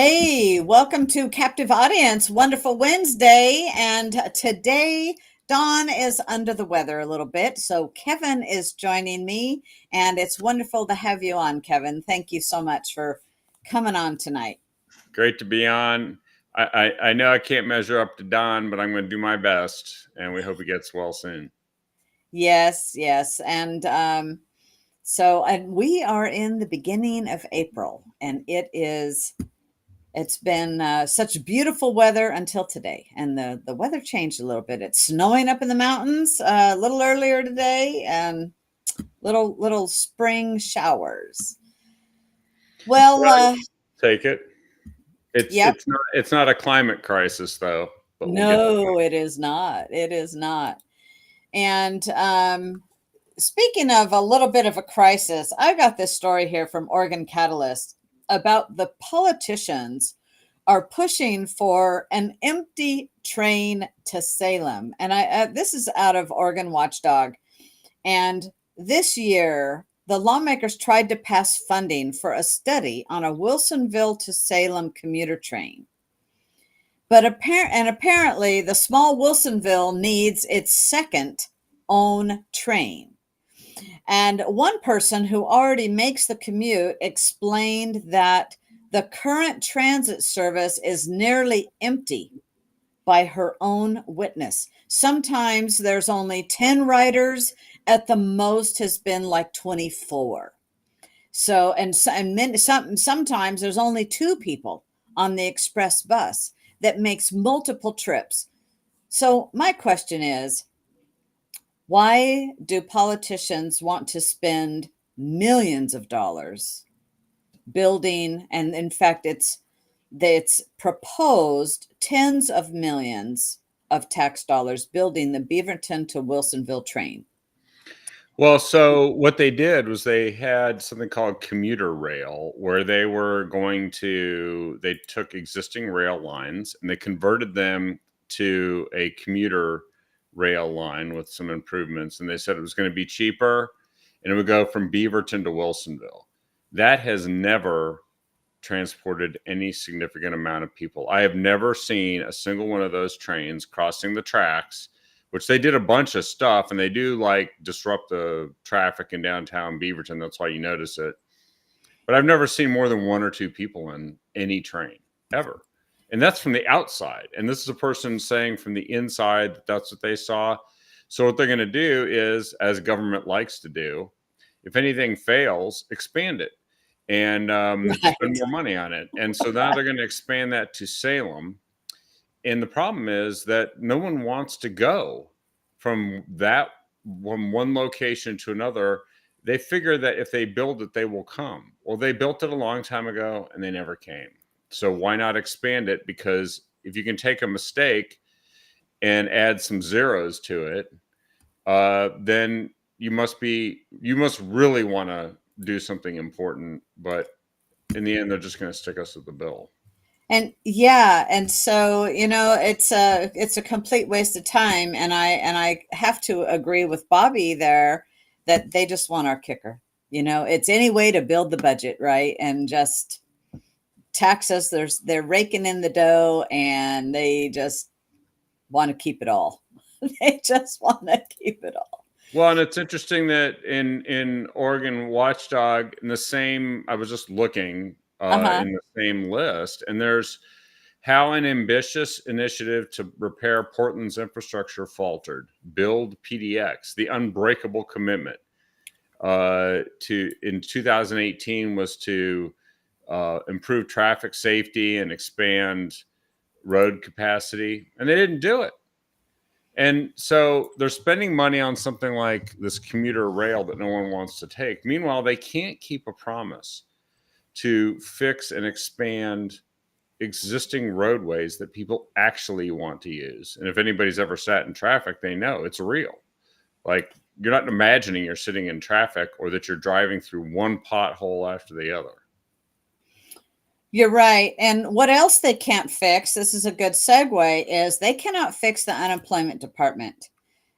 Hey, welcome to Captive Audience. Wonderful Wednesday. And today, Dawn is under the weather a little bit. So Kevin is joining me. And it's wonderful to have you on, Kevin. Thank you so much for coming on tonight. Great to be on. I know I can't measure up to Don, but I'm going to do my best, and we hope he gets well soon. Yes, yes. And we are in the beginning of April, and it's been such beautiful weather until today, and the weather changed a little bit. It's snowing up in the mountains a little earlier today, and little spring showers. Well, Well, take it. It's yep. it's not it's not a climate crisis though, but we'll get there. No, it is not. It is not. And speaking of a little bit of a crisis, I got this story here from Oregon Catalyst about the politicians are pushing for an empty train to Salem. And this is out of Oregon Watchdog. And this year, the lawmakers tried to pass funding for a study on a Wilsonville to Salem commuter train. But apparently, the small Wilsonville needs its second own train. And one person who already makes the commute explained that the current transit service is nearly empty by her own witness. Sometimes there's only 10 riders, at the most has been like 24. So, sometimes there's only two people on the express bus that makes multiple trips. So, my question is, why do politicians want to spend millions of dollars building, and in fact it's proposed tens of millions of tax dollars building the Beaverton to Wilsonville train? Well, so what they did was they had something called commuter rail, where they took existing rail lines and they converted them to a commuter rail line with some improvements. And they said it was going to be cheaper and it would go from Beaverton to Wilsonville. That has never transported any significant amount of people. I have never seen a single one of those trains crossing the tracks, which they did a bunch of stuff, and they do like disrupt the traffic in downtown Beaverton. That's why you notice it. But I've never seen more than one or two people in any train ever. And that's from the outside. And this is a person saying from the inside that that's what they saw. So what they're going to do is, as government likes to do, if anything fails, expand it and Right. spend more money on it. And so now they're going to expand that to Salem. And the problem is that no one wants to go from one location to another. They figure that if they build it, they will come. Well, they built it a long time ago and they never came. So why not expand it? Because if you can take a mistake and add some zeros to it, then you must really want to do something important. But in the end, they're just going to stick us with the bill. And yeah, and so it's a complete waste of time. And I have to agree with Bobby there that they just want our kicker. It's any way to build the budget, right? And just tax us. They're raking in the dough, and they just want to keep it all. They just want to keep it all. Well, and it's interesting that in Oregon Watchdog, I was just looking Uh-huh. in the same list, and there's how an ambitious initiative to repair Portland's infrastructure faltered. Build PDX, the unbreakable commitment to in 2018 was to improve traffic safety and expand road capacity, and they didn't do it. And so they're spending money on something like this commuter rail that no one wants to take. Meanwhile, they can't keep a promise to fix and expand existing roadways that people actually want to use. And if anybody's ever sat in traffic, they know it's real. Like, you're not imagining you're sitting in traffic or that you're driving through one pothole after the other. You're right. And what else they can't fix, this is a good segue, is they cannot fix the unemployment department.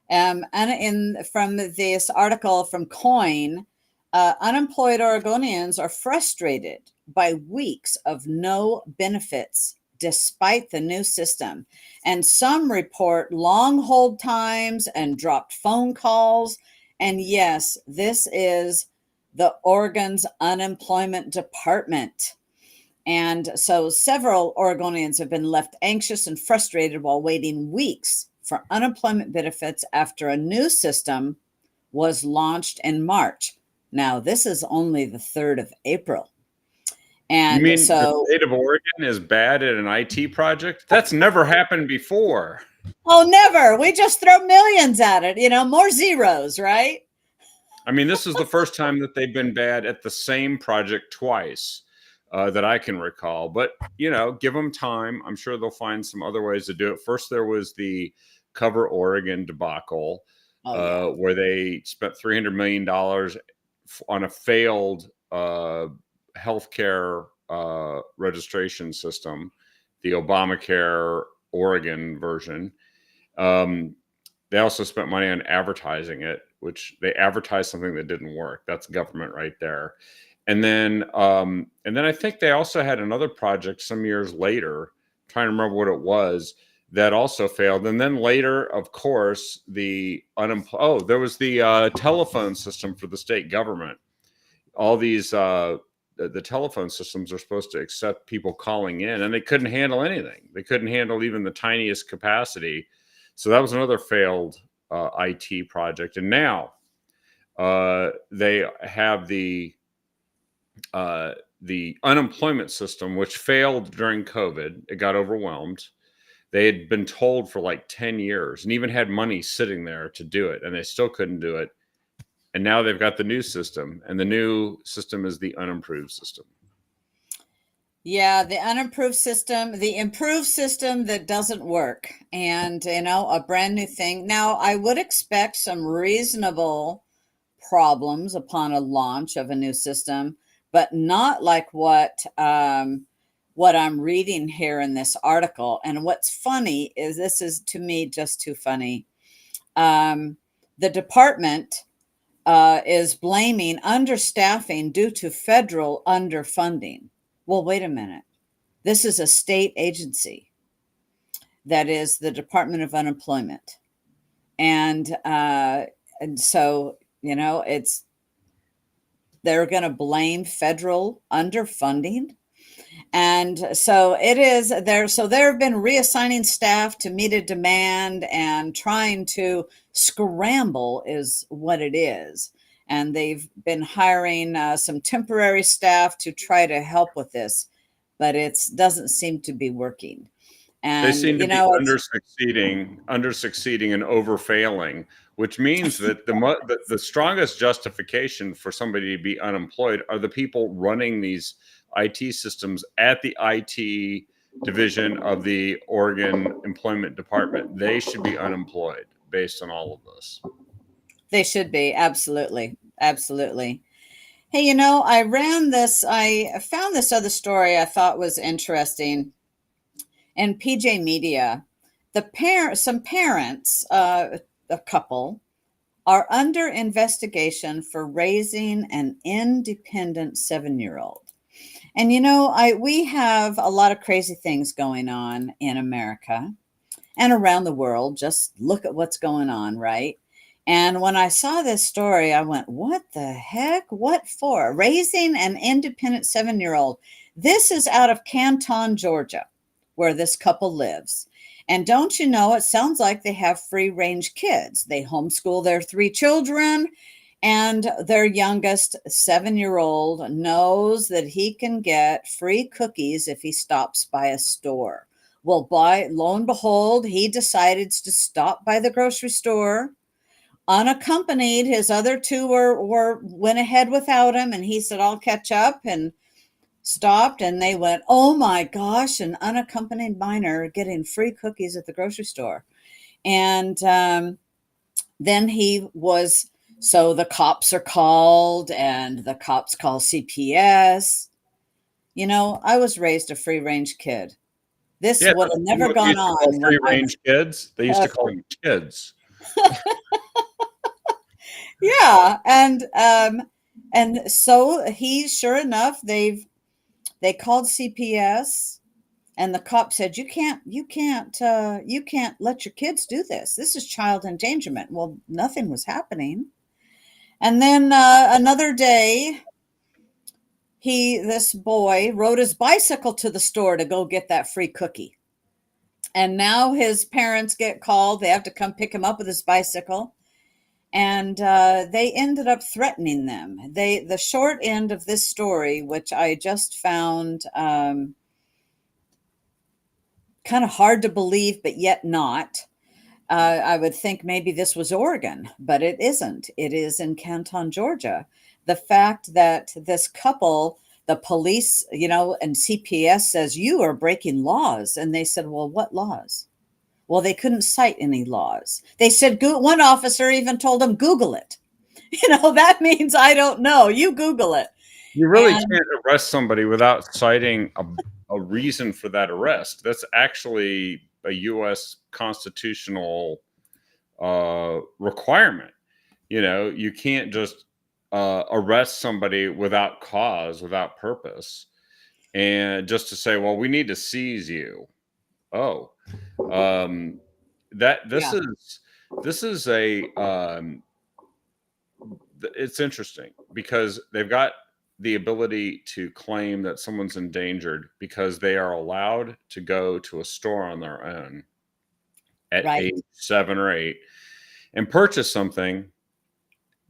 From this article from Coin, unemployed Oregonians are frustrated by weeks of no benefits despite the new system. And some report long hold times and dropped phone calls. And yes, this is the Oregon's unemployment department. And so several Oregonians have been left anxious and frustrated while waiting weeks for unemployment benefits after a new system was launched in March. Now, this is only the 3rd of April. You And mean the so, state of Oregon is bad at an IT project? That's never happened before. oh, never. We just throw millions at it, more zeros, right? I mean, this is the first time that they've been bad at the same project twice that I can recall. But, give them time. I'm sure they'll find some other ways to do it. First, there was the Cover Oregon debacle, where they spent $300 million on a failed healthcare registration system, the Obamacare Oregon version. They also spent money on advertising it, which they advertised something that didn't work. That's government right there. And then I think they also had another project some years later, trying to remember what it was, that also failed. And then later, of course, there was the telephone system for the state government. All these the telephone systems are supposed to accept people calling in, and they couldn't handle anything. They couldn't handle even the tiniest capacity. So that was another failed IT project. And now they have the unemployment system, which failed during COVID. It got overwhelmed. They had been told for like 10 years and even had money sitting there to do it, and they still couldn't do it. And now they've got the new system, and the new system is the unimproved system. Yeah, the unimproved system, the improved system that doesn't work, and a brand new thing. Now, I would expect some reasonable problems upon a launch of a new system, but not like what I'm reading here in this article. And what's funny is this is to me just too funny. The department is blaming understaffing due to federal underfunding. Well, wait a minute. This is a state agency that is the Department of Unemployment. And so, they're going to blame federal underfunding. And so it is there. So there have been reassigning staff to meet a demand and trying to scramble is what it is. And they've been hiring some temporary staff to try to help with this, but it doesn't seem to be working. And they seem to be under succeeding and over failing, which means that the strongest justification for somebody to be unemployed are the people running these IT systems at the IT division of the Oregon Employment Department. They should be unemployed based on all of this. They should be. Absolutely. Absolutely. Hey, I found this other story I thought was interesting in PJ Media. Some parents, a couple, are under investigation for raising an independent 7-year-old. And we have a lot of crazy things going on in America and around the world. Just look at what's going on, right? And when I saw this story, I went, what the heck? What for? Raising an independent 7-year-old. This is out of Canton, Georgia, where this couple lives. And don't you know, it sounds like they have free range kids. They homeschool their 3 children, and their youngest 7-year-old knows that he can get free cookies if he stops by a store. Well, lo and behold, he decided to stop by the grocery store unaccompanied. His other 2 went ahead without him, and he said, I'll catch up, and stopped, and they went, oh my gosh, an unaccompanied minor getting free cookies at the grocery store. And then so the cops are called, and the cops call CPS. I was raised a free range kid. This would have never gone on. Free range kids. They used to call them kids. Yeah, and so he, sure enough, they've They called CPS, and the cop said, you can't let your kids do this. This is child endangerment. Well, nothing was happening. And then another day, this boy rode his bicycle to the store to go get that free cookie. And now his parents get called. They have to come pick him up with his bicycle. And they ended up threatening them. The short end of this story, which I just found kind of hard to believe, but yet not. I would think maybe this was Oregon, but it isn't. It is in Canton, Georgia. The fact that this couple, the police, and CPS says, you are breaking laws. And they said, well, what laws? Well, they couldn't cite any laws. They said, one officer even told them, Google it. That means I don't know. You Google it. You really can't arrest somebody without citing a reason for that arrest. That's actually a U.S. constitutional requirement. You can't just arrest somebody without cause, without purpose, and just to say, well, we need to seize you. Oh, this is it's interesting because they've got the ability to claim that someone's endangered because they are allowed to go to a store on their own at age 7 or 8 and purchase something,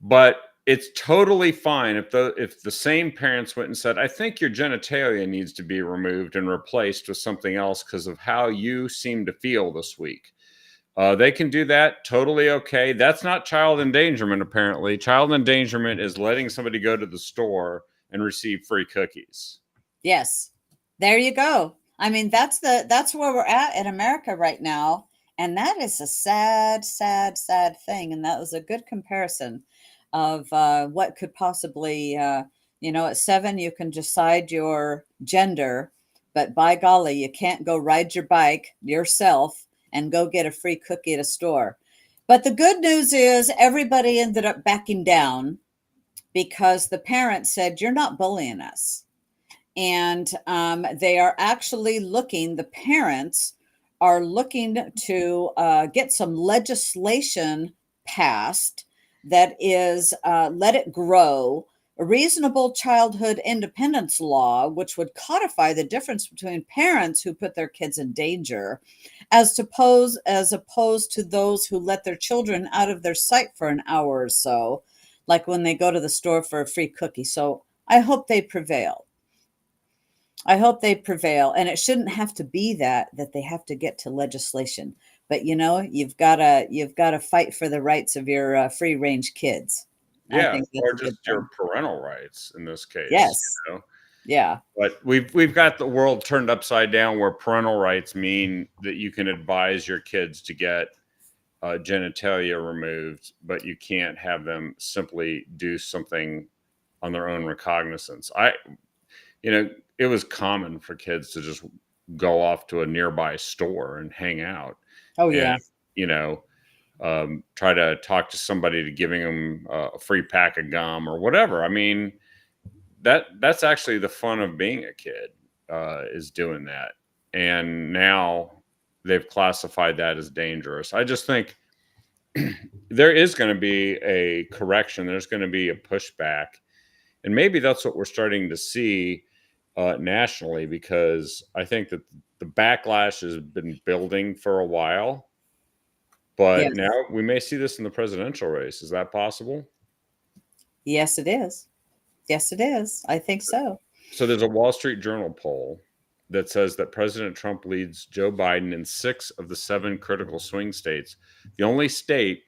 but it's totally fine if the same parents went and said, I think your genitalia needs to be removed and replaced with something else because of how you seem to feel this week. They can do that. Totally okay. That's not child endangerment, apparently. Child endangerment is letting somebody go to the store and receive free cookies. Yes. There you go. I mean, that's where we're at in America right now. And that is a sad, sad, sad thing. And that was a good comparison of what could possibly, at 7, you can decide your gender, but by golly, you can't go ride your bike yourself and go get a free cookie at a store. But the good news is everybody ended up backing down because the parents said, you're not bullying us. And they are actually the parents are looking to get some legislation passed that is let it grow, a reasonable childhood independence law, which would codify the difference between parents who put their kids in danger as opposed to those who let their children out of their sight for an hour or so, like when they go to the store for a free cookie. So I hope they prevail. I hope they prevail. And it shouldn't have to be that they have to get to legislation. But you've got to fight for the rights of your free range kids. Yeah, I think or just your parental rights in this case. Yes. Yeah. But we've got the world turned upside down where parental rights mean that you can advise your kids to get genitalia removed, but you can't have them simply do something on their own recognizance. It was common for kids to just go off to a nearby store and hang out. Oh, yeah. And, try to talk to somebody to giving them a free pack of gum or whatever. I mean, that's actually the fun of being a kid, is doing that. And now they've classified that as dangerous. I just think there is going to be a correction. There's going to be a pushback. And maybe that's what we're starting to see nationally, because I think that the backlash has been building for a while. But now we may see this in the presidential race. Is that possible? Yes, it is. Yes, it is. I think so. So there's a Wall Street Journal poll that says that President Trump leads Joe Biden in 6 of the 7 critical swing states. The only state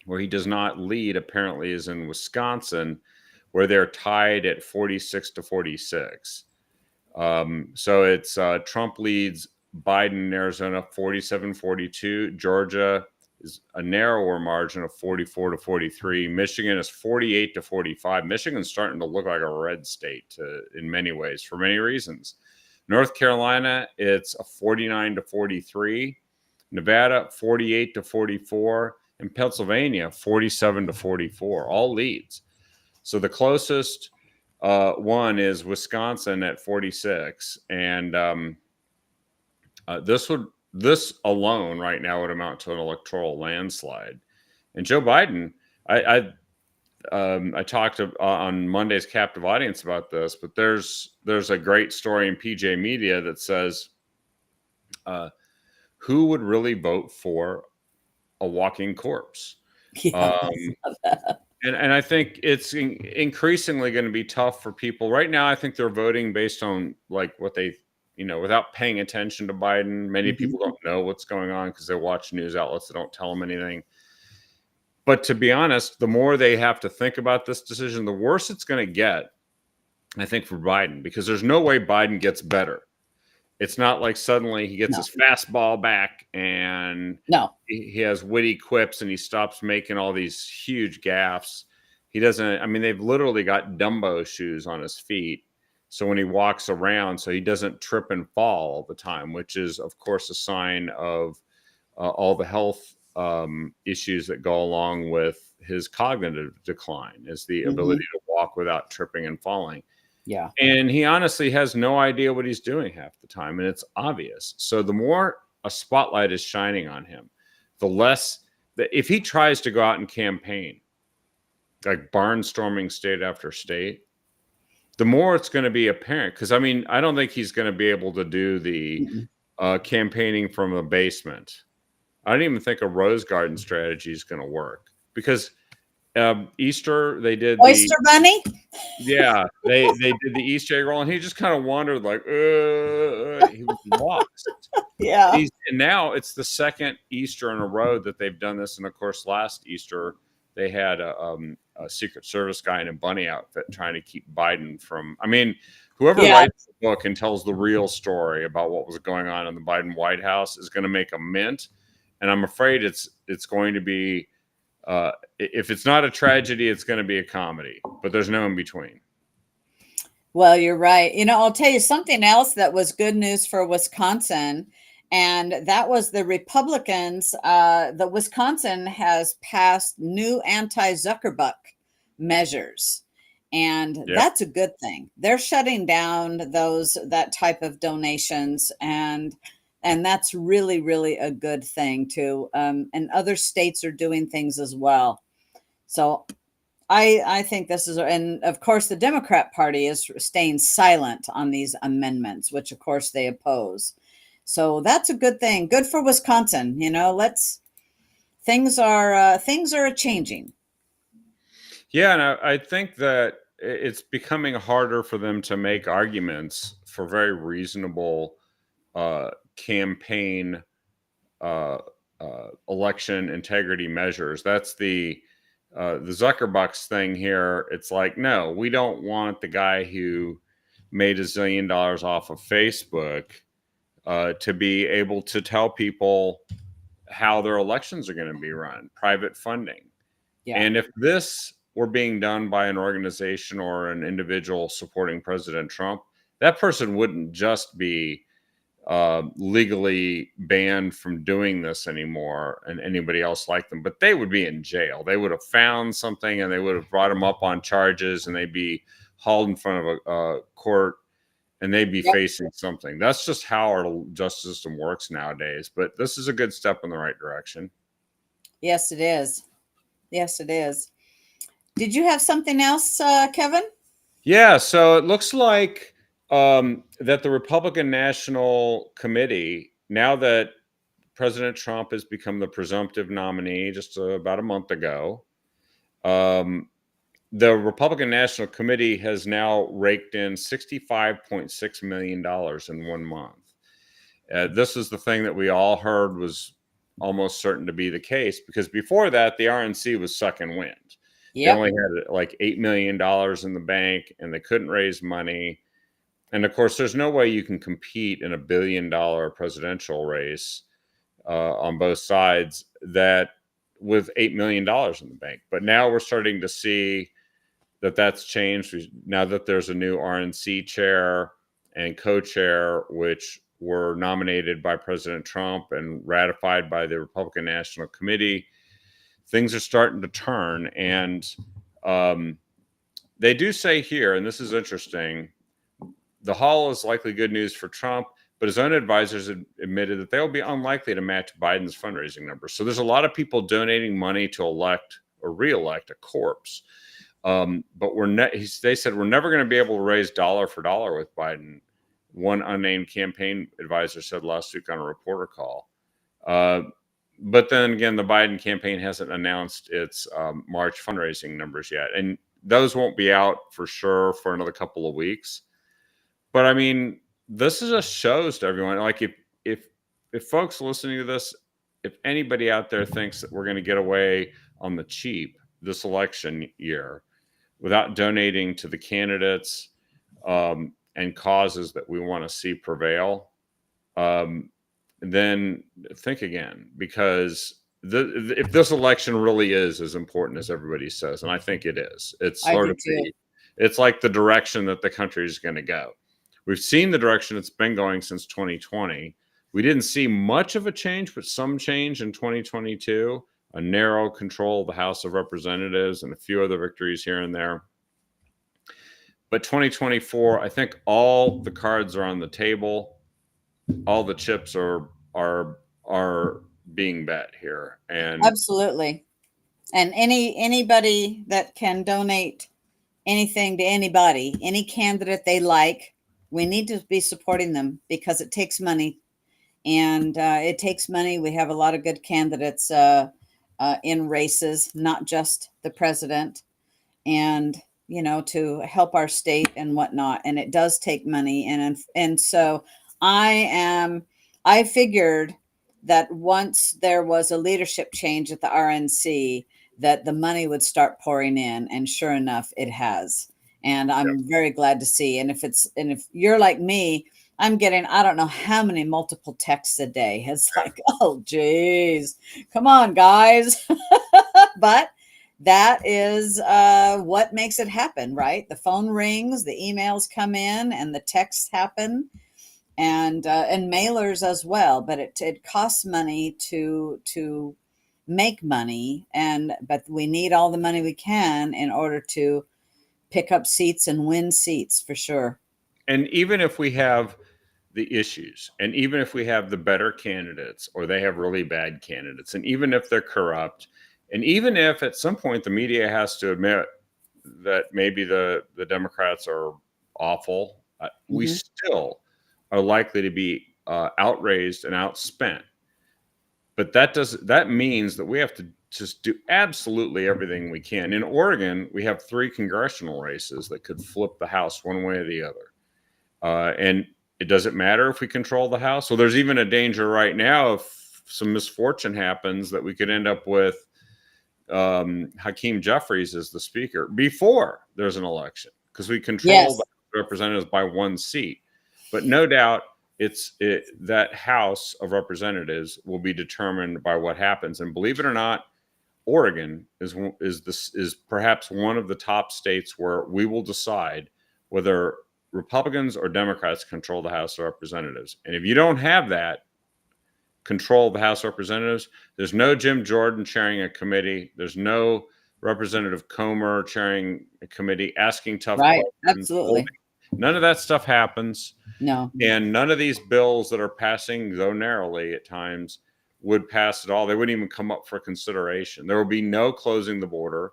where he does not lead, apparently, is in Wisconsin, where they're tied at 46-46. So it's Trump leads Biden in Arizona 47-42. Georgia is a narrower margin of 44-43. Michigan is 48-45. Michigan's starting to look like a red state in many ways, for many reasons. North Carolina, it's a 49-43. Nevada, 48-44. And Pennsylvania, 47-44. All leads. So the closest One is Wisconsin at 46, and this alone right now would amount to an electoral landslide. And Joe Biden, I talked on Monday's Captive Audience about this, but there's a great story in PJ Media that says who would really vote for a walking corpse. Yeah. And I think it's increasingly going to be tough for people. Right now, I think they're voting based on like what they, without paying attention to Biden. Many people don't know what's going on because they watch news outlets that don't tell them anything. But to be honest, the more they have to think about this decision, the worse it's going to get, I think, for Biden, because there's no way Biden gets better. It's not like suddenly he gets his fastball back and he has witty quips and he stops making all these huge gaffes. He doesn't, I mean, they've literally got Dumbo shoes on his feet. So when he walks around, so he doesn't trip and fall all the time, which is, of course, a sign of all the health issues that go along with his cognitive decline, is the ability to walk without tripping and falling. Yeah. And he honestly has no idea what he's doing half the time. And it's obvious. So the more a spotlight is shining on him, the less that if he tries to go out and campaign, like barnstorming state after state, the more it's going to be apparent. Because, I mean, I don't think he's going to be able to do the campaigning from a basement. I don't even think a Rose Garden strategy is going to work, because Easter, they did Oyster Bunny. Yeah, they did the Easter egg roll, and he just kind of wandered like, he was lost. Yeah. And now it's the second Easter in a row that they've done this. And of course, last Easter they had a Secret Service guy in a bunny outfit trying to keep Biden from. I mean, whoever writes the book and tells the real story about what was going on in the Biden White House is going to make a mint, and I'm afraid it's going to be. If it's not a tragedy, it's going to be a comedy, but there's no in between. Well, you're right. I'll tell you something else that was good news for Wisconsin, and that was the Republicans. The Wisconsin has passed new anti-Zuckerbuck measures, and that's a good thing. They're shutting down that type of donations, and that's really, really a good thing too. And other states are doing things as well. So I think this is, and of course the Democrat Party is staying silent on these amendments, which of course they oppose. So that's a good thing. Good for Wisconsin. Things are changing. Yeah, and I think that it's becoming harder for them to make arguments for very reasonable campaign election integrity measures. That's the Zuckerbucks thing here. It's like, no, we don't want the guy who made $1 zillion off of Facebook to be able to tell people how their elections are going to be run, private funding. Yeah. And if this were being done by an organization or an individual supporting President Trump, that person wouldn't just be legally banned from doing this anymore and anybody else like them, but they would be in jail. They would have found something and they would have brought them up on charges, and they'd be hauled in front of a court, and they'd be facing something. That's just how our justice system works nowadays. But this is a good step in the right direction. Yes, it is. Yes, it is. Did you have something else, Kevin? Yeah, so it looks like that the Republican National Committee, now that President Trump has become the presumptive nominee just about a month ago, the Republican National Committee has now raked in $65.6 million in 1 month. This is the thing that we all heard was almost certain to be the case, because before that, the RNC was sucking wind. Yep. They only had like $8 million in the bank, and they couldn't raise money. And of course, there's no way you can compete in a $1 billion presidential race on both sides that with $8 million in the bank. But now we're starting to see that that's changed now that there's a new RNC chair and co-chair, which were nominated by President Trump and ratified by the Republican National Committee. Things are starting to turn, and they do say here, and this is interesting, the haul is likely good news for Trump, but his own advisors admitted that they will be unlikely to match Biden's fundraising numbers. So there's a lot of people donating money to elect or re-elect a corpse. But they said we're never going to be able to raise dollar for dollar with Biden. One unnamed campaign advisor said last week on a reporter call. But then again, the Biden campaign hasn't announced its March fundraising numbers yet. And those won't be out for sure for another couple of weeks. But I mean, this is just shows to everyone. Like if folks listening to this, if anybody out there thinks that we're going to get away on the cheap this election year without donating to the candidates and causes that we want to see prevail, then think again, because if this election really is as important as everybody says, and I think it is, it's sort of it's like the direction that the country is going to go. We've seen the direction it's been going since 2020. We didn't see much of a change, but some change in 2022, a narrow control of the House of Representatives and a few other victories here and there. But 2024, I think all the cards are on the table. All the chips are being bet here. And absolutely. And anybody that can donate anything to anybody, any candidate they like, we need to be supporting them because it takes money. And it takes money. We have a lot of good candidates in races, not just the president, and to help our state and whatnot. And it does take money. And so I figured that once there was a leadership change at the RNC, that the money would start pouring in, and sure enough, it has. And I'm very glad to see. And if you're like me, I'm getting, I don't know how many multiple texts a day. It's like, oh, geez, come on, guys. But that is what makes it happen, right? The phone rings, the emails come in, and the texts happen, and mailers as well. But it costs money to make money, but we need all the money we can in order to pick up seats and win seats for sure. And even if we have the issues, and even if we have the better candidates or they have really bad candidates, and even if they're corrupt, and even if at some point the media has to admit that maybe the Democrats are awful, we still are likely to be outraised and outspent. But that means that we have to just do absolutely everything we can. In Oregon, we have 3 congressional races that could flip the House one way or the other. And it doesn't matter if we control the House. So there's even a danger right now if some misfortune happens that we could end up with Hakeem Jeffries as the speaker before there's an election, because we control the Representatives by 1 seat. But no doubt that House of Representatives will be determined by what happens. And believe it or not, Oregon is perhaps one of the top states where we will decide whether Republicans or Democrats control the House of Representatives. And if you don't have that control of the House of Representatives, there's no Jim Jordan chairing a committee. There's no Representative Comer chairing a committee, asking tough questions. Absolutely. None of that stuff happens. No. And none of these bills that are passing, though narrowly at times, would pass at all. They wouldn't even come up for consideration. There will be no closing the border,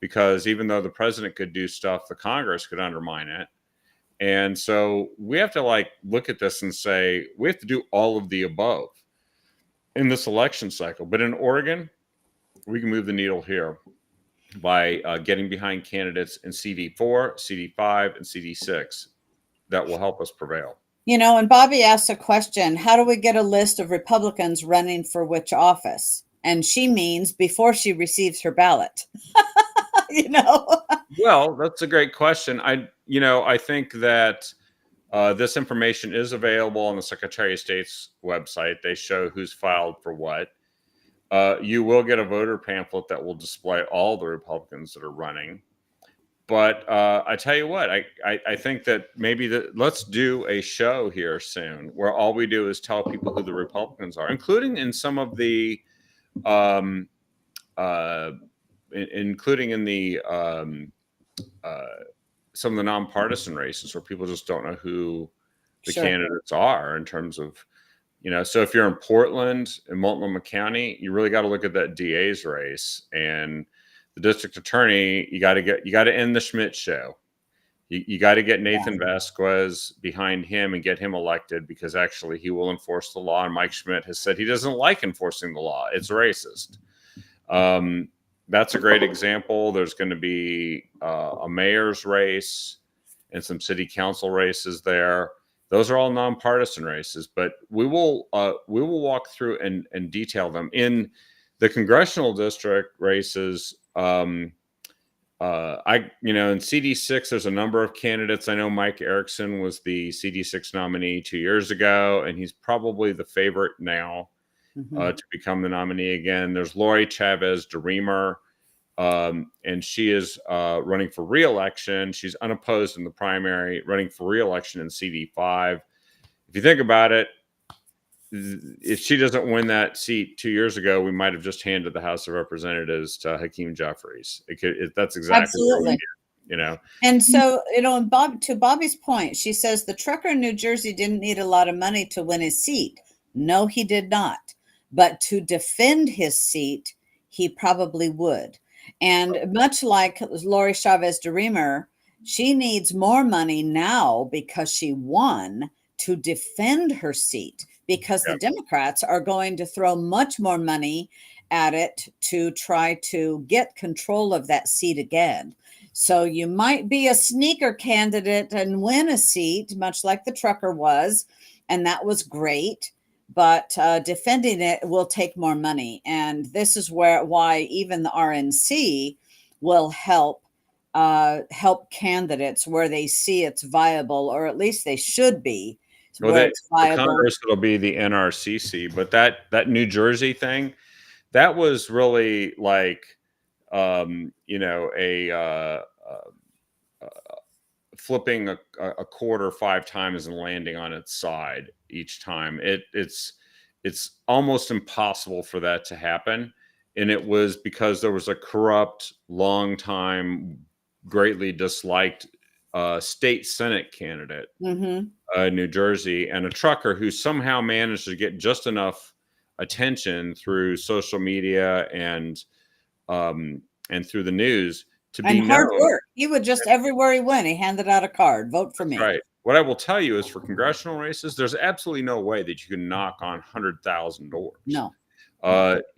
because even though the president could do stuff, the Congress could undermine it. And so we have to look at this and say, we have to do all of the above in this election cycle. But in Oregon, we can move the needle here by getting behind candidates in CD4, CD5, and CD6 that will help us prevail. And Bobby asked a question, how do we get a list of Republicans running for which office? And she means before she receives her ballot. Well, that's a great question. I think that this information is available on the Secretary of State's website. They show who's filed for what. You will get a voter pamphlet that will display all the Republicans that are running. But I tell you what, I think that maybe let's do a show here soon where all we do is tell people who the Republicans are, including in some of the, including in the some of the nonpartisan races where people just don't know who the Sure. candidates are in terms of, so if you're in Portland and Multnomah County, you really got to look at that DA's race and the district attorney. You got to end the Schmidt show. You got to get Nathan Vasquez behind him and get him elected, because actually he will enforce the law. And Mike Schmidt has said he doesn't like enforcing the law. It's racist. That's a great example. There's going to be a mayor's race and some city council races there. Those are all nonpartisan races, but we will walk through and detail them. In the congressional district races, in CD6, there's a number of candidates. I know Mike Erickson was the CD6 nominee 2 years ago, and he's probably the favorite now to become the nominee again. There's Lori Chavez DeRemer, and she is running for re-election. She's unopposed in the primary, running for re-election in CD5. If you think about it, if she doesn't win that seat 2 years ago, we might have just handed the House of Representatives to Hakeem Jeffries. That's exactly absolutely. And so, to Bobby's point, she says the trucker in New Jersey didn't need a lot of money to win his seat. No, he did not. But to defend his seat, he probably would. And much like Lori Chavez DeRemer, she needs more money now because she won to defend her seat, because the Democrats are going to throw much more money at it to try to get control of that seat again. So you might be a sneaker candidate and win a seat, much like the trucker was, and that was great. But defending it will take more money, and this is why even the RNC will help candidates where they see it's viable, or at least they should be. Well, the Congress, it'll be the NRCC, but that New Jersey thing, that was really like, flipping a quarter 5 times and landing on its side each time. It's almost impossible for that to happen, and it was because there was a corrupt, long time, greatly disliked state Senate candidate. New Jersey, and a trucker who somehow managed to get just enough attention through social media and through the news to be known. Hard work. He would just, everywhere he went, he handed out a card, vote for me. Right. What I will tell you is, for congressional races, there's absolutely no way that you can knock on 100,000 doors. No.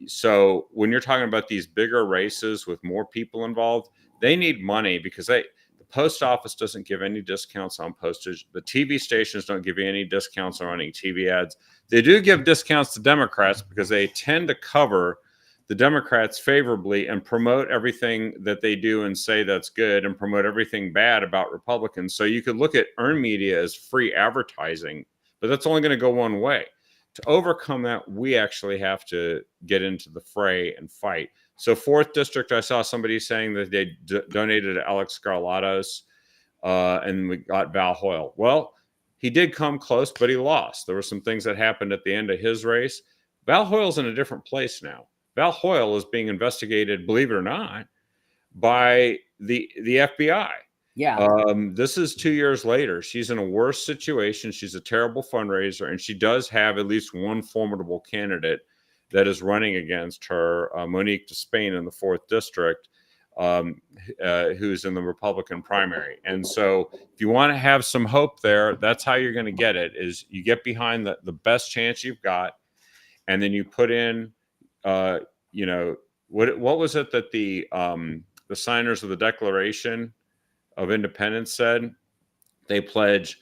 So when you're talking about these bigger races with more people involved, they need money, because the post office doesn't give any discounts on postage. The TV stations don't give you any discounts on running TV ads. They do give discounts to Democrats because they tend to cover the Democrats favorably and promote everything that they do and say that's good, and promote everything bad about Republicans. So you could look at earned media as free advertising, but that's only going to go one way. To overcome that, we actually have to get into the fray and fight. So 4th District, I saw somebody saying that they donated to Alex Garlatos, and we got Val Hoyle. Well, he did come close, but he lost. There were some things that happened at the end of his race. Val Hoyle's in a different place now. Val Hoyle is being investigated, believe it or not, by the FBI. Yeah. This is 2 years later. She's in a worse situation. She's a terrible fundraiser, and she does have at least one formidable candidate that is running against her, Monique Despain in the 4th District, who's in the Republican primary. And so if you want to have some hope there, that's how you're going to get it, is you get behind the best chance you've got, and then you put in, what was it that the signers of the Declaration of Independence said? They pledge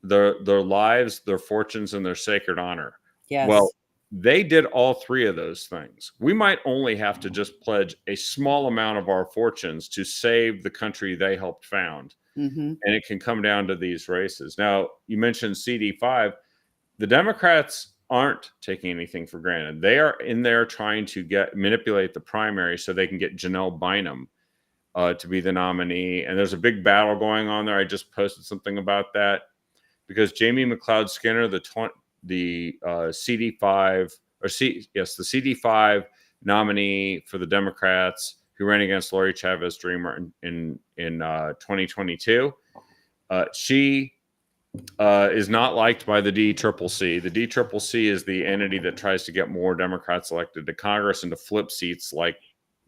their lives, their fortunes, and their sacred honor. Yes. Well, they did all 3 of those things. We might only have to just pledge a small amount of our fortunes to save the country they helped found. And it can come down to these races. Now, you mentioned CD5. The Democrats aren't taking anything for granted. They are in there trying to manipulate the primary so they can get Janelle Bynum to be the nominee. And there's a big battle going on there. I just posted something about that, because Jamie McLeod Skinner, the CD5 nominee for the Democrats, who ran against Lori Chavez Dreamer in 2022. She is not liked by the DCCC. The DCCC is the entity that tries to get more Democrats elected to Congress and to flip seats like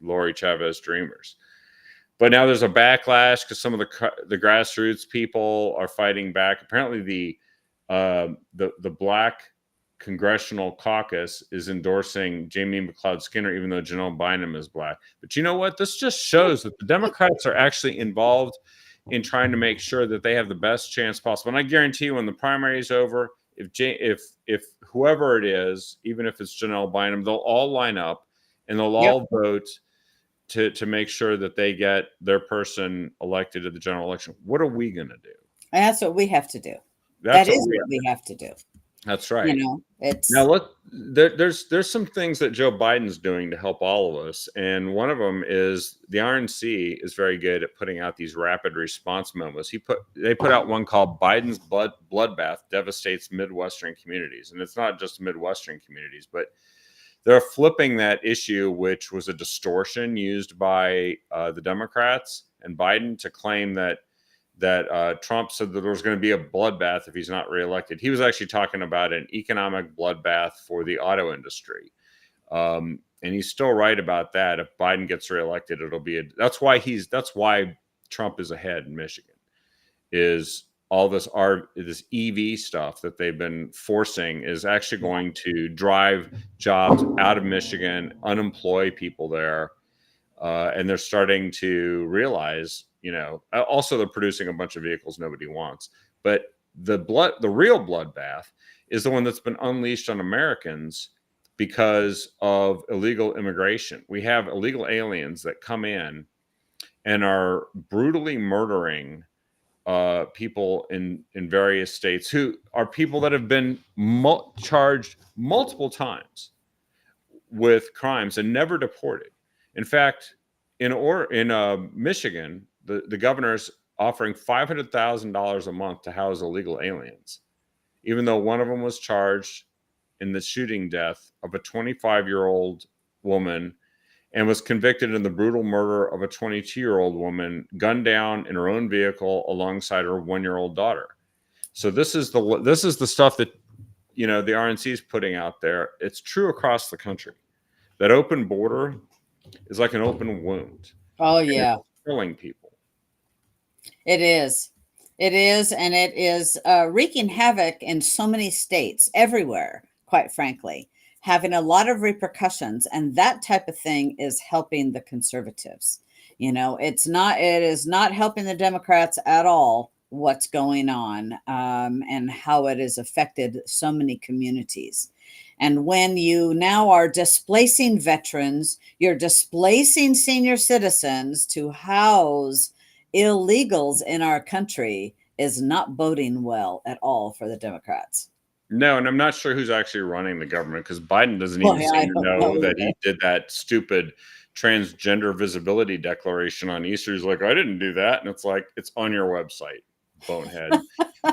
Lori Chavez Dreamers. But now there's a backlash because some of the grassroots people are fighting back. Apparently, the Black Congressional Caucus is endorsing Jamie McLeod Skinner, even though Janelle Bynum is Black. But you know what? This just shows that the Democrats are actually involved in trying to make sure that they have the best chance possible. And I guarantee you, when the primary is over, if whoever it is, even if it's Janelle Bynum, they'll all line up and they'll all vote to make sure that they get their person elected to the general election. What are we going to do? And that's what we have to do. That's what we have to do. That's right. You know, it's now look. There's some things that Joe Biden's doing to help all of us, and one of them is the RNC is very good at putting out these rapid response memos. They put out one called "Biden's Bloodbath Devastates Midwestern Communities," and it's not just Midwestern communities, but they're flipping that issue, which was a distortion used by the Democrats and Biden to claim that Trump said that there was going to be a bloodbath if he's not reelected. He was actually talking about an economic bloodbath for the auto industry. And he's still right about that. If Biden gets reelected, it'll be that's why Trump is ahead in Michigan, is all this EV stuff that they've been forcing is actually going to drive jobs out of Michigan, unemploy people there. And they're starting to realize, also they're producing a bunch of vehicles nobody wants. But the real bloodbath is the one that's been unleashed on Americans because of illegal immigration. We have illegal aliens that come in and are brutally murdering people in various states, who are people that have been charged multiple times with crimes and never deported. In fact, in Michigan, the governor's offering $500,000 a month to house illegal aliens, even though one of them was charged in the shooting death of a 25-year-old woman and was convicted in the brutal murder of a 22-year-old woman gunned down in her own vehicle alongside her 1-year-old daughter. So this is the stuff that the RNC is putting out there. It's true across the country. That open border is like an open wound. Oh yeah, killing people. It is, and it is wreaking havoc in so many states, everywhere. Quite frankly, having a lot of repercussions, and that type of thing is helping the conservatives. It is not helping the Democrats at all. What's going on and how it has affected so many communities. And when you now are displacing veterans, you're displacing senior citizens to house illegals in our country, is not boding well at all for the Democrats. No, and I'm not sure who's actually running the government, because Biden doesn't even seem to know that he did that stupid transgender visibility declaration on Easter. He's like, I didn't do that. And it's like, it's on your website, bonehead.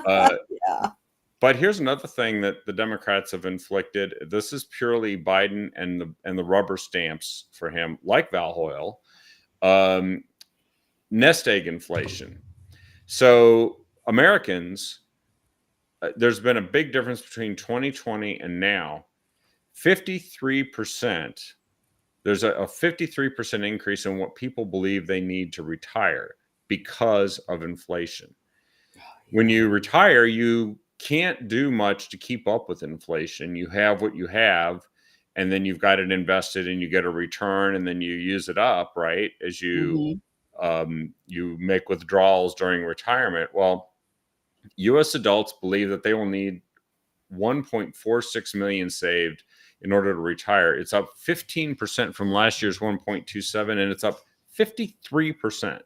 Yeah. But here's another thing that the Democrats have inflicted. This is purely Biden and the rubber stamps for him, like Val Hoyle. Nest egg inflation. So Americans, there's been a big difference between 2020 and now. 53%. There's a 53% increase in what people believe they need to retire because of inflation. When you retire, you can't do much to keep up with inflation. You have what you have, and then you've got it invested and you get a return, and then you use it up, right? As you you make withdrawals during retirement. Well, U.S. adults believe that they will need 1.46 million saved in order to retire. It's up 15% from last year's 1.27, and it's up 53%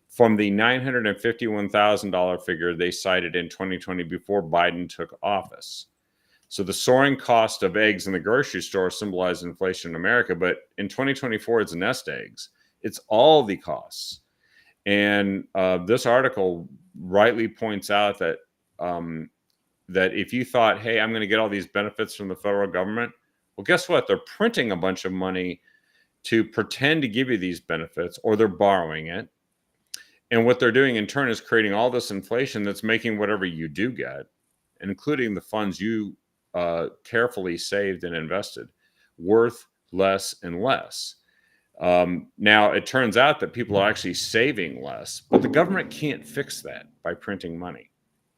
from the $951,000 figure they cited in 2020 before Biden took office. So the soaring cost of eggs in the grocery store symbolizes inflation in America, but in 2024, it's nest eggs. It's all the costs. And this article rightly points out that that if you thought, hey, I'm going to get all these benefits from the federal government, well, guess what? They're printing a bunch of money to pretend to give you these benefits, or they're borrowing it. And what they're doing in turn is creating all this inflation that's making whatever you do get, including the funds you carefully saved and invested, worth less and less. Now, it turns out that people are actually saving less, but the government can't fix that by printing money.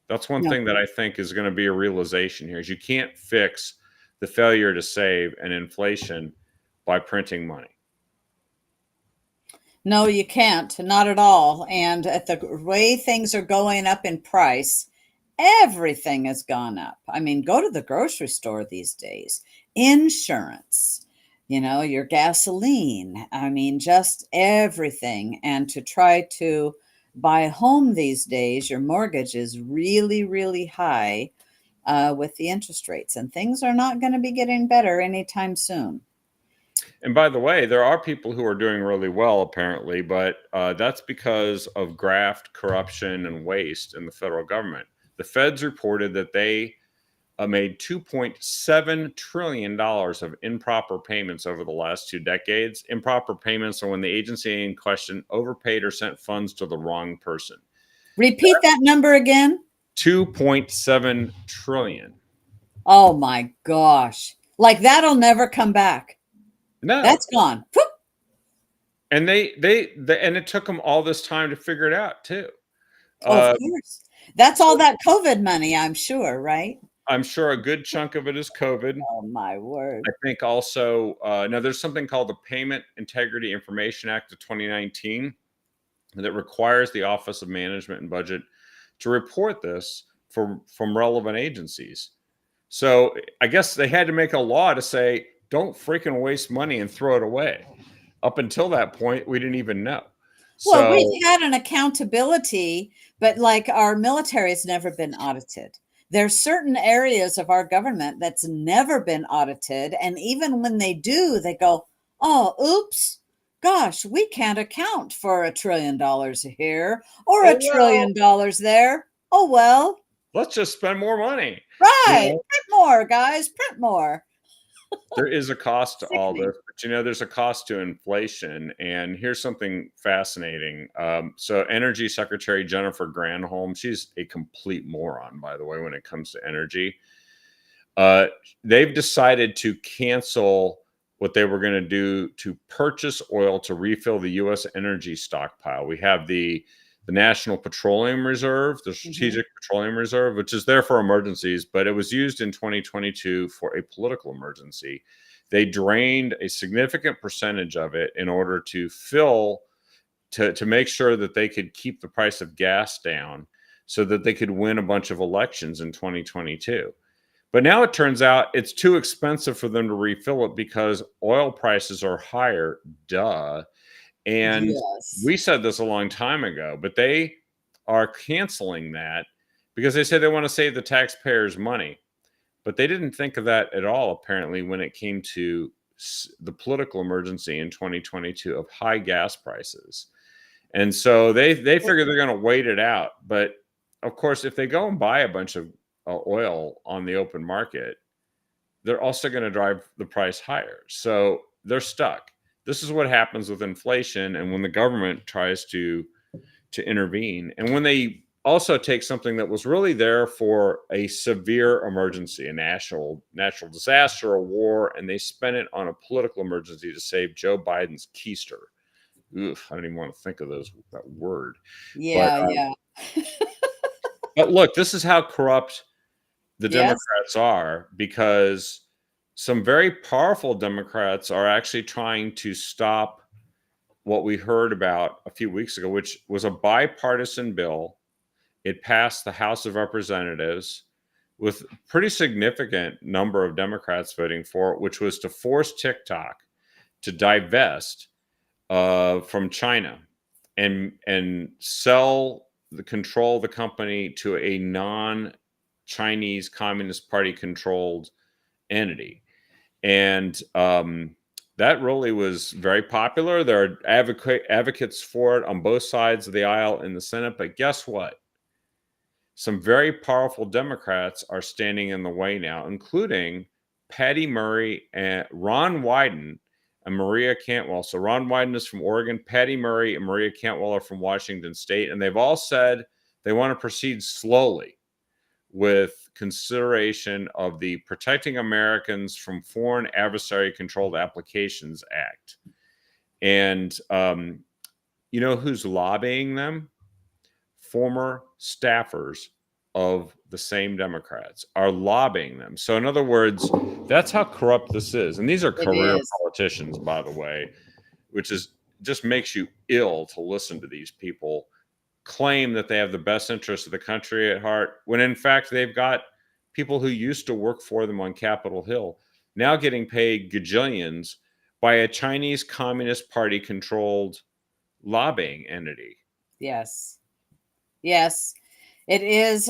That's one No. thing that I think is going to be a realization here is you can't fix the failure to save and inflation by printing money. No, you can't. Not at all. And at the way things are going up in price, everything has gone up. I mean, go to the grocery store these days. Insurance, your gasoline. I mean, just everything. And to try to buy a home these days, your mortgage is really, really high with the interest rates. And things are not going to be getting better anytime soon. And by the way, there are people who are doing really well, apparently, but that's because of graft, corruption, and waste in the federal government. The feds reported that they made $2.7 trillion of improper payments over the last 2 decades. Improper payments are when the agency in question overpaid or sent funds to the wrong person. Repeat that number again. 2.7 trillion. Oh my gosh. Like that'll never come back. No. That's gone. Whoop. And they and it took them all this time to figure it out too. Oh, of course. That's all that COVID money, I'm sure, right? I'm sure a good chunk of it is COVID. Oh my word. I think also now there's something called the Payment Integrity Information Act of 2019 that requires the Office of Management and Budget to report this from relevant agencies. So I guess they had to make a law to say, don't freaking waste money and throw it away. Up until that point, we didn't even know. Well, So we've had an accountability, but like our military has never been audited. There's certain areas of our government that's never been audited. And even when they do, they go, oh, oops, gosh, we can't account for $1 trillion here or oh, $1 trillion there. Oh, well. let's just spend more money. Right. Print more, guys. Print more. There is a cost to all this, but there's a cost to inflation. And here's something fascinating. So, Energy Secretary Jennifer Granholm, she's a complete moron, by the way, when it comes to energy. They've decided to cancel what they were going to do to purchase oil to refill the U.S. energy stockpile. We have the National Petroleum Reserve, the Strategic Petroleum Reserve, which is there for emergencies, but it was used in 2022 for a political emergency. They drained a significant percentage of it in order to to make sure that they could keep the price of gas down so that they could win a bunch of elections in 2022. But now it turns out it's too expensive for them to refill it because oil prices are higher, duh. And we said this a long time ago, but they are canceling that because they said they want to save the taxpayers money. But they didn't think of that at all, apparently, when it came to the political emergency in 2022 of high gas prices. And so they figure they're going to wait it out. But of course, if they go and buy a bunch of oil on the open market, they're also going to drive the price higher. So they're stuck. This is what happens with inflation and when the government tries to intervene. And when they also take something that was really there for a severe emergency, a national disaster, a war, and they spend it on a political emergency to save Joe Biden's keister. Oof, I don't even want to think of that word. Yeah, but, yeah. But look, this is how corrupt the Democrats are, because some very powerful Democrats are actually trying to stop what we heard about a few weeks ago, which was a bipartisan bill. It passed the House of Representatives with a pretty significant number of Democrats voting for it, which was to force TikTok to divest from China and control the company to a non-Chinese Communist Party controlled entity. And that really was very popular. There are advocates for it on both sides of the aisle in the Senate. But guess what? Some very powerful Democrats are standing in the way now, including Patty Murray and Ron Wyden. and Maria Cantwell. So Ron Wyden is from Oregon, Patty Murray and Maria Cantwell are from Washington State, and they've all said they want to proceed slowly with consideration of the Protecting Americans from Foreign Adversary Controlled Applications Act. And you know who's lobbying them? Former staffers of the same Democrats are lobbying them. So, in other words, that's how corrupt this is. And these are It career is. politicians, by the way, which is just makes you ill to listen to these people claim that they have the best interest of the country at heart, when in fact they've got people who used to work for them on Capitol Hill now getting paid gajillions by a Chinese Communist Party controlled lobbying entity. Yes. Yes. It is.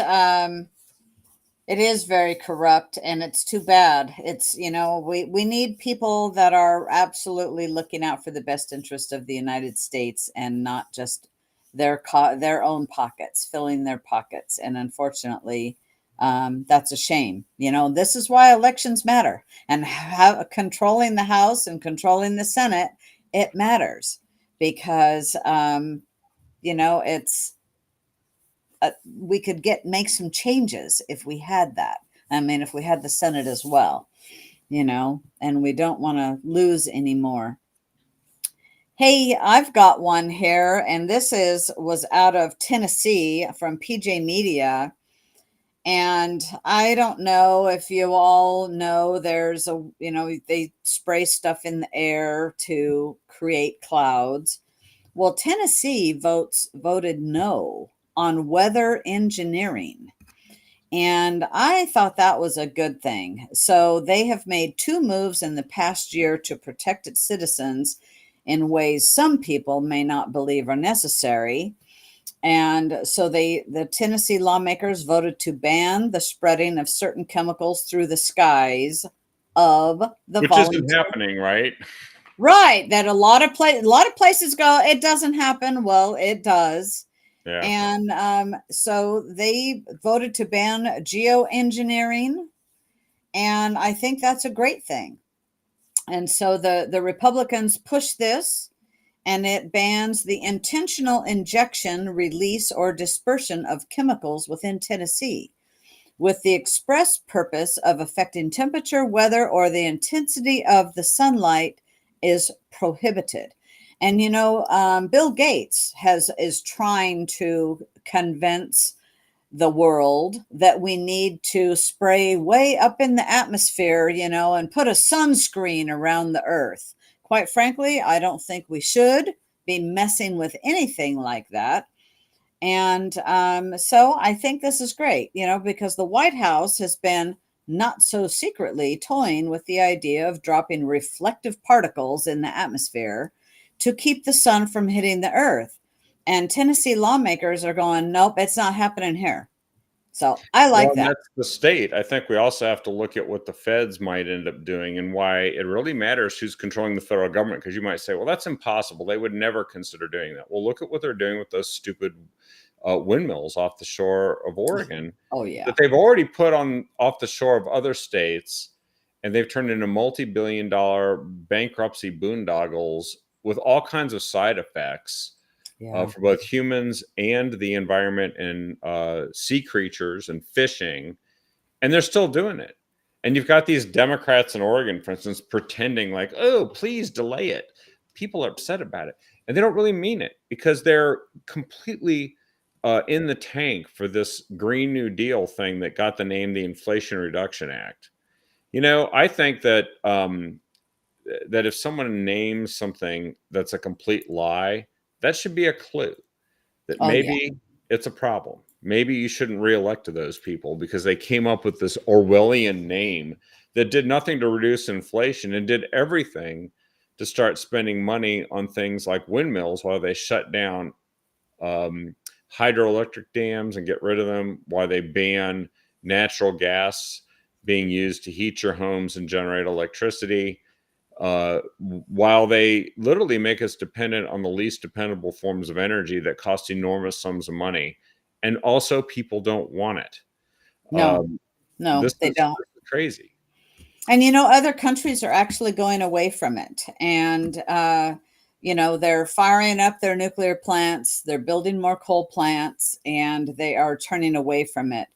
It is very corrupt, and it's too bad. It's, we need people that are absolutely looking out for the best interest of the United States and not just their own pockets, filling their pockets. And unfortunately, that's a shame. This is why elections matter, and controlling the House and controlling the Senate, it matters because, it's we could make some changes if we had that. I mean, if we had the Senate as well, and we don't want to lose anymore. Hey, I've got one here, and this was out of Tennessee from PJ Media. And I don't know if you all know, there's they spray stuff in the air to create clouds. Well, Tennessee voted no on weather engineering. And I thought that was a good thing. So they have made 2 moves in the past year to protect its citizens in ways some people may not believe are necessary. And so the Tennessee lawmakers voted to ban the spreading of certain chemicals through the skies of the Which isn't volunteer. happening, right? Right, that a lot of places go, it doesn't happen. Well, it does. Yeah. And so they voted to ban geoengineering, and I think that's a great thing. And so the Republicans push this, and it bans the intentional injection, release, or dispersion of chemicals within Tennessee, with the express purpose of affecting temperature, weather, or the intensity of the sunlight is prohibited. And Bill Gates is trying to convince the world that we need to spray way up in the atmosphere, and put a sunscreen around the earth. Quite frankly, I don't think we should be messing with anything like that. And so I think this is great, because the White House has been not so secretly toying with the idea of dropping reflective particles in the atmosphere to keep the sun from hitting the earth. And Tennessee lawmakers are going, nope, it's not happening here. So I like Well, and that. that's the state. I think we also have to look at what the feds might end up doing and why it really matters who's controlling the federal government. Because you might say, well, that's impossible. They would never consider doing that. Well, look at what they're doing with those stupid windmills off the shore of Oregon. Oh, yeah. That they've already put on off the shore of other states, and they've turned into multi-billion-dollar bankruptcy boondoggles with all kinds of side effects. Yeah. For both humans and the environment and sea creatures and fishing, and they're still doing it. And you've got these Democrats in Oregon, for instance, pretending like, oh, please delay it. People are upset about it. And they don't really mean it because they're completely in the tank for this Green New Deal thing that got the name the Inflation Reduction Act. I think that that if someone names something that's a complete lie, that should be a clue that Oh, yeah. maybe it's a problem. Maybe you shouldn't reelect to those people because they came up with this Orwellian name that did nothing to reduce inflation and did everything to start spending money on things like windmills while they shut down hydroelectric dams and get rid of them, while they ban natural gas being used to heat your homes and generate electricity. While they literally make us dependent on the least dependable forms of energy that cost enormous sums of money. And also people don't want it. No, no, This they is don't. crazy. And other countries are actually going away from it. And, they're firing up their nuclear plants, they're building more coal plants, and they are turning away from it.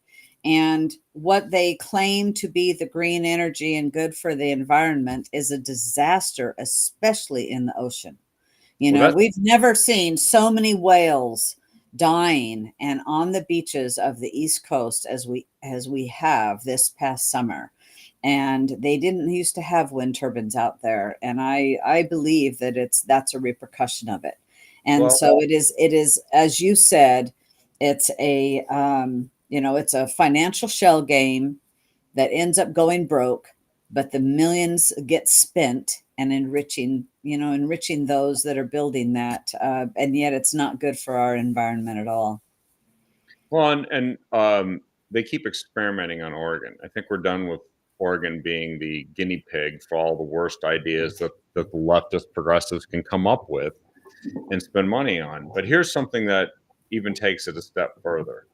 And what they claim to be the green energy and good for the environment is a disaster, especially in the ocean. Well, that's We've never seen so many whales dying and on the beaches of the East Coast as we have this past summer. And they didn't used to have wind turbines out there, and I believe that that's a repercussion of it. And well, so it is, as you said, it's a financial shell game that ends up going broke, but the millions get spent and enriching those that are building that, and yet it's not good for our environment at all. well, and they keep experimenting on Oregon. I think we're done with Oregon being the guinea pig for all the worst ideas that the leftist progressives can come up with and spend money on. But here's something that even takes it a step further.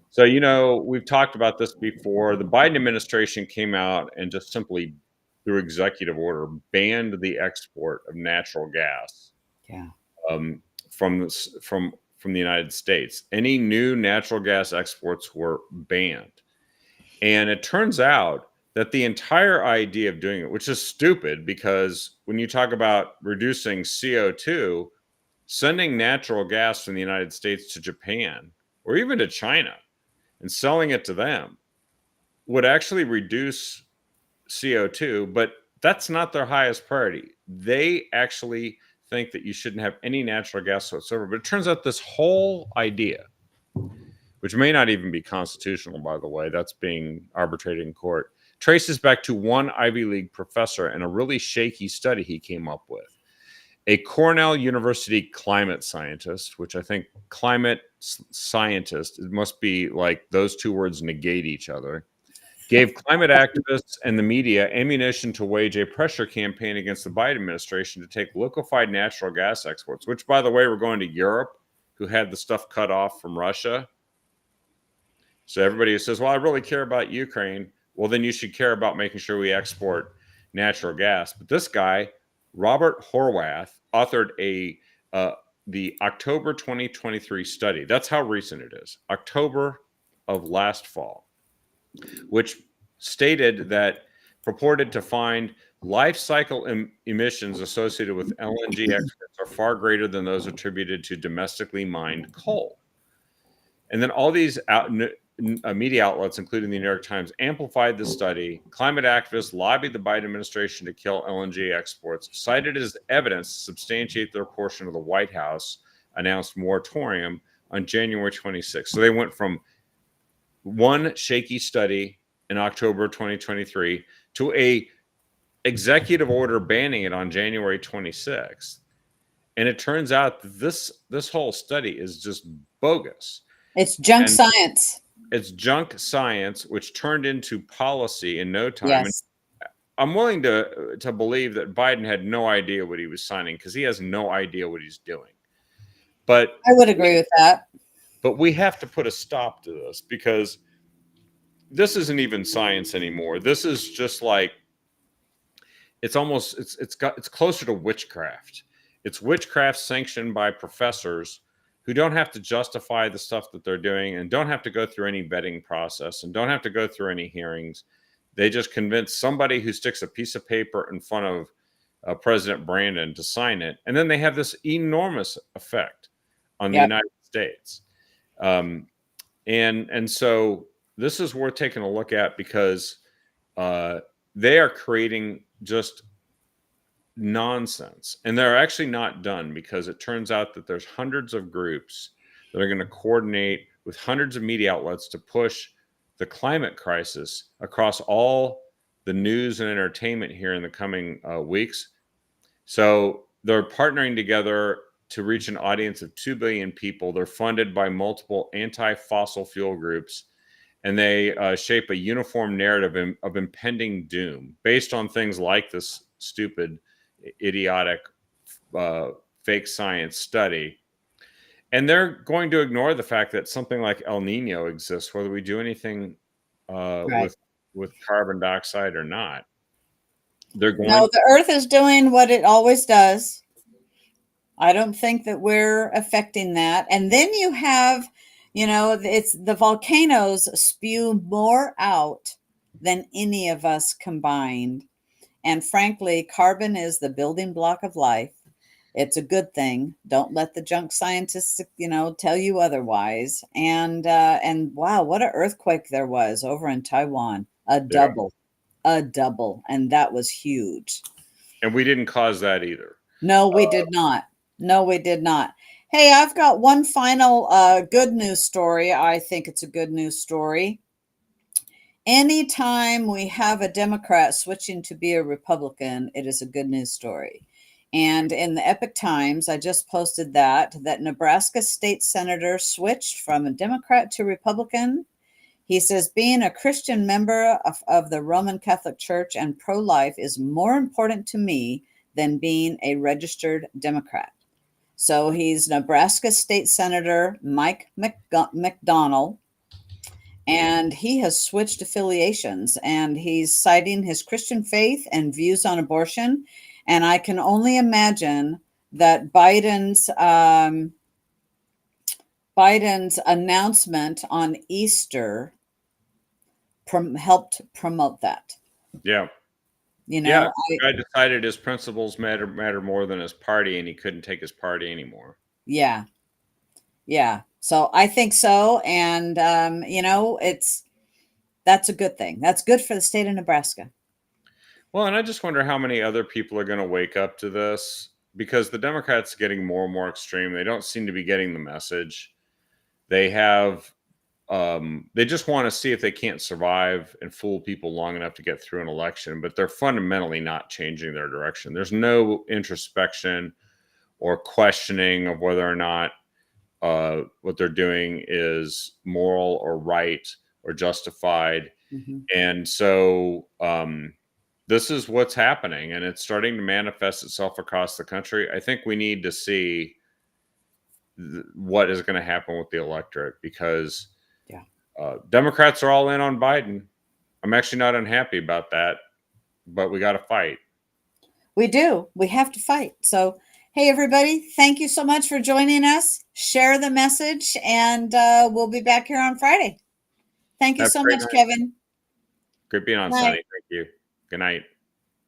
So, we've talked about this before. The Biden administration came out and just simply, through executive order, banned the export of natural gas Yeah. um, from the United States. Any new natural gas exports were banned, and it turns out that the entire idea of doing it, which is stupid, because when you talk about reducing CO2, sending natural gas from the United States to Japan or even to China and selling it to them would actually reduce CO2, but that's not their highest priority. They actually think that you shouldn't have any natural gas whatsoever. But it turns out this whole idea, which may not even be constitutional, by the way, that's being arbitrated in court, traces back to one Ivy League professor and a really shaky study he came up with. A Cornell University climate scientist, which I think climate scientist, it must be like those two words negate each other, gave climate activists and the media ammunition to wage a pressure campaign against the Biden administration to take liquefied natural gas exports, which, by the way, were going to Europe, who had the stuff cut off from Russia. So everybody who says, well, I really care about Ukraine, well, then you should care about making sure we export natural gas. But this guy, Robert Horwath, authored the October 2023 study. That's how recent it is. October of last fall, which stated that purported to find life cycle emissions associated with LNG exports are far greater than those attributed to domestically mined coal. And then all these media outlets, including the New York Times, amplified the study. Climate activists lobbied the Biden administration to kill LNG exports, cited as evidence to substantiate their portion of the White House announced moratorium on January 26th. So they went from one shaky study in October 2023 to a executive order banning it on January 26th. And it turns out that this whole study is just bogus. It's junk And science. it's junk science, which turned into policy in no time. Yes. And I'm willing to believe that Biden had no idea what he was signing, because he has no idea what he's doing. But I would agree with that. we have to put a stop to this, because this isn't even science anymore. This is just like, it's closer to witchcraft. It's witchcraft sanctioned by professors who don't have to justify the stuff that they're doing and don't have to go through any vetting process and don't have to go through any hearings. They just convince somebody who sticks a piece of paper in front of President Brandon to sign it, and then they have this enormous effect on the Yep. United States. And so this is worth taking a look at, because they are creating just nonsense, and they're actually not done, because it turns out that there's hundreds of groups that are going to coordinate with hundreds of media outlets to push the climate crisis across all the news and entertainment here in the coming weeks. So they're partnering together to reach an audience of 2 billion people. They're funded by multiple anti-fossil fuel groups, and they shape a uniform narrative of impending doom based on things like this stupid, idiotic, fake science study. And they're going to ignore the fact that something like El Nino exists, whether we do anything Right. with carbon dioxide or not. They're No, going. the Earth is doing what it always does. I don't think that we're affecting that. And then you have, it's the volcanoes spew more out than any of us combined. And frankly, carbon is the building block of life. It's a good thing. Don't let the junk scientists, tell you otherwise. And wow, what an earthquake there was over in Taiwan. Yeah. A double, and that was huge. And we didn't cause that either. No, we did not. No, we did not. Hey, I've got one final good news story. I think it's a good news story. Anytime we have a Democrat switching to be a Republican, it is a good news story. And in the Epic Times, I just posted that Nebraska state senator switched from a Democrat to Republican. He says being a Christian member of the Roman Catholic Church and pro-life is more important to me than being a registered Democrat. So he's Nebraska State Senator Mike McDonnell, and he has switched affiliations, and he's citing his Christian faith and views on abortion. And I can only imagine that Biden's announcement on Easter helped promote that. Yeah. You Yeah. know, I decided his principles matter more than his party, and he couldn't take his party anymore. yeah. So I think so. And, that's a good thing. That's good for the state of Nebraska. Well, and I just wonder how many other people are going to wake up to this, because the Democrats are getting more and more extreme. They don't seem to be getting the message. They have, they just want to see if they can't survive and fool people long enough to get through an election, but they're fundamentally not changing their direction. There's no introspection or questioning of whether or not what they're doing is moral or right or justified. Mm-hmm. And so this is what's happening, and it's starting to manifest itself across the country. I think we need to see what is going to happen with the electorate, because Democrats are all in on Biden. I'm actually not unhappy about that, but we got to fight. We do. We have to fight. So, hey, everybody, thank you so much for joining us. Share the message, and we'll be back here on Friday. Thank you so much, Kevin. Good being on, Sunny. Thank you. Good night.